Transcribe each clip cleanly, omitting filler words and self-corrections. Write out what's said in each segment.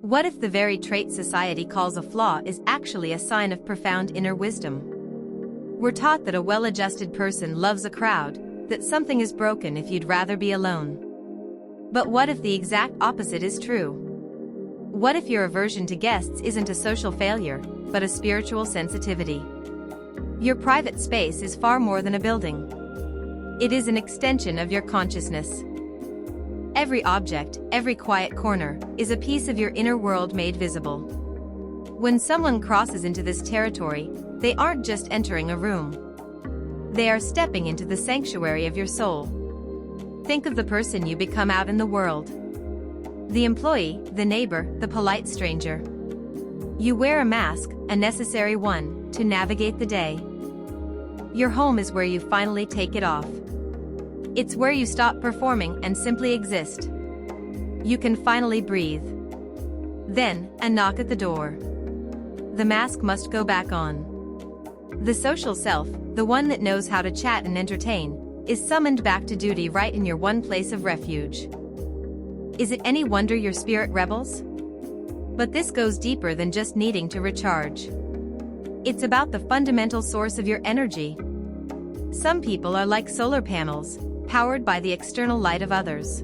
What if the very trait society calls a flaw is actually a sign of profound inner wisdom? We're taught that a well-adjusted person loves a crowd, that something is broken if you'd rather be alone. But what if the exact opposite is true? What if your aversion to guests isn't a social failure, but a spiritual sensitivity? Your private space is far more than a building. It is an extension of your consciousness. Every object, every quiet corner, is a piece of your inner world made visible. When someone crosses into this territory, they aren't just entering a room. They are stepping into the sanctuary of your soul. Think of the person you become out in the world. The employee, the neighbor, the polite stranger. You wear a mask, a necessary one, to navigate the day. Your home is where you finally take it off. It's where you stop performing and simply exist. You can finally breathe. Then, a knock at the door. The mask must go back on. The social self, the one that knows how to chat and entertain, is summoned back to duty right in your one place of refuge. Is it any wonder your spirit rebels? But this goes deeper than just needing to recharge. It's about the fundamental source of your energy. Some people are like solar panels, powered by the external light of others.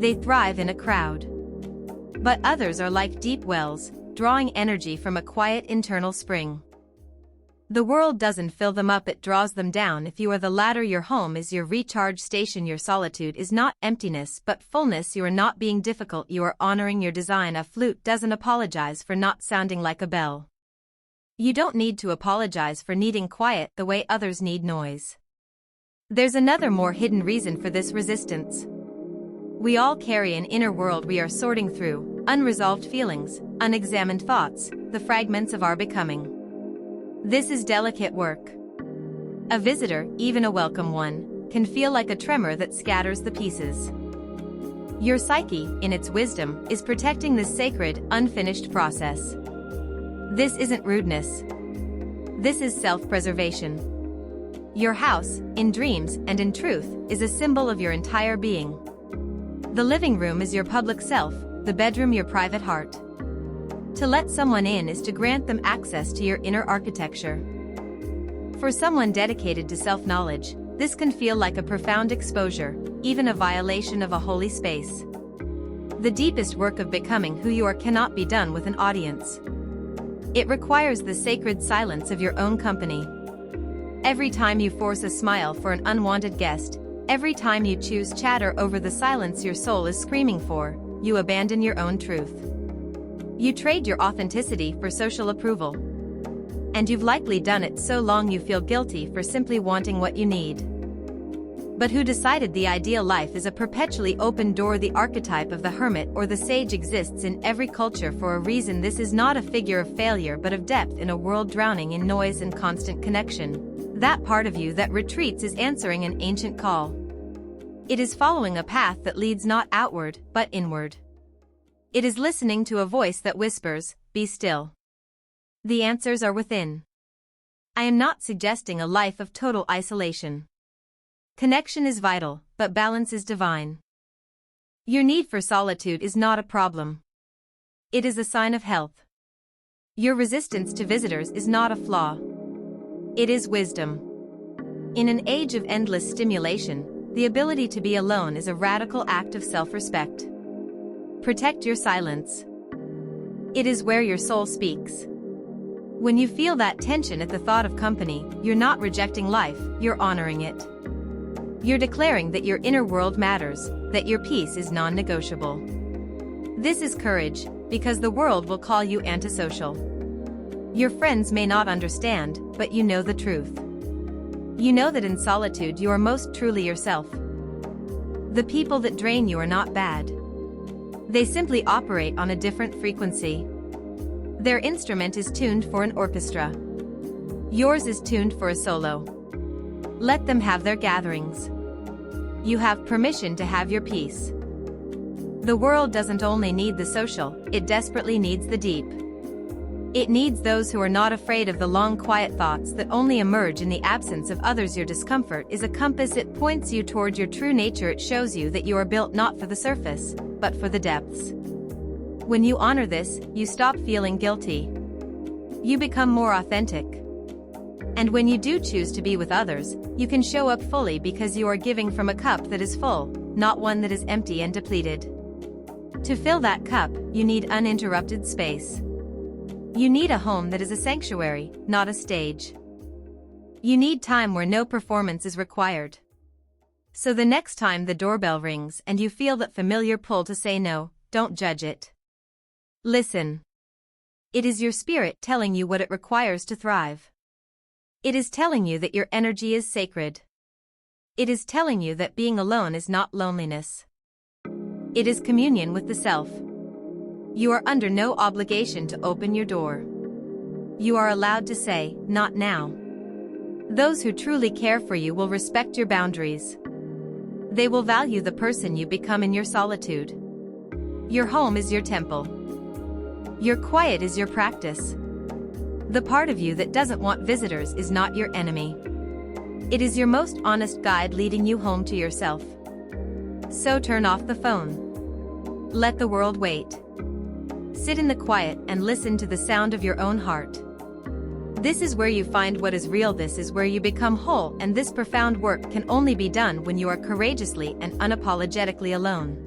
They thrive in a crowd. But others are like deep wells, drawing energy from a quiet internal spring. The world doesn't fill them up, it draws them down. If you are the latter, your home is your recharge station. Your solitude is not emptiness but fullness. You are not being difficult, you are honoring your design. A flute doesn't apologize for not sounding like a bell. You don't need to apologize for needing quiet the way others need noise. There's another more hidden reason for this resistance. We all carry an inner world we are sorting through, unresolved feelings, unexamined thoughts, the fragments of our becoming. This is delicate work. A visitor, even a welcome one, can feel like a tremor that scatters the pieces. Your psyche, in its wisdom, is protecting this sacred, unfinished process. This isn't rudeness. This is self-preservation. Your house, in dreams and in truth, is a symbol of your entire being. The living room is your public self, the bedroom your private heart. To let someone in is to grant them access to your inner architecture. For someone dedicated to self-knowledge, this can feel like a profound exposure, even a violation of a holy space. The deepest work of becoming who you are cannot be done with an audience. It requires the sacred silence of your own company. Every time you force a smile for an unwanted guest, every time you choose chatter over the silence your soul is screaming for, you abandon your own truth. You trade your authenticity for social approval. And you've likely done it so long you feel guilty for simply wanting what you need. But who decided the ideal life is a perpetually open door? The archetype of the hermit or the sage exists in every culture for a reason. This is not a figure of failure but of depth in a world drowning in noise and constant connection. That part of you that retreats is answering an ancient call. It is following a path that leads not outward, but inward. It is listening to a voice that whispers, "Be still." The answers are within. I am not suggesting a life of total isolation. Connection is vital, but balance is divine. Your need for solitude is not a problem. It is a sign of health. Your resistance to visitors is not a flaw. It is wisdom. In an age of endless stimulation, the ability to be alone is a radical act of self-respect. Protect your silence. It is where your soul speaks. When you feel that tension at the thought of company, you're not rejecting life, you're honoring it. You're declaring that your inner world matters, that your peace is non-negotiable. This is courage, because the world will call you antisocial. Your friends may not understand, but you know the truth. You know that in solitude you are most truly yourself. The people that drain you are not bad. They simply operate on a different frequency. Their instrument is tuned for an orchestra. Yours is tuned for a solo. Let them have their gatherings. You have permission to have your peace. The world doesn't only need the social, it desperately needs the deep. It needs those who are not afraid of the long quiet thoughts that only emerge in the absence of others. Your discomfort is a compass. It points you toward your true nature. It shows you that you are built not for the surface, but for the depths. When you honor this, you stop feeling guilty. You become more authentic. And when you do choose to be with others, you can show up fully because you are giving from a cup that is full, not one that is empty and depleted. To fill that cup, you need uninterrupted space. You need a home that is a sanctuary, not a stage. You need time where no performance is required. So the next time the doorbell rings and you feel that familiar pull to say no, don't judge it. Listen. It is your spirit telling you what it requires to thrive. It is telling you that your energy is sacred. It is telling you that being alone is not loneliness. It is communion with the self. You are under no obligation to open your door. You are allowed to say, not now. Those who truly care for you will respect your boundaries. They will value the person you become in your solitude. Your home is your temple. Your quiet is your practice. The part of you that doesn't want visitors is not your enemy. It is your most honest guide leading you home to yourself. So turn off the phone. Let the world wait. Sit in the quiet and listen to the sound of your own heart. This is where you find what is real. This is where you become whole, and this profound work can only be done when you are courageously and unapologetically alone.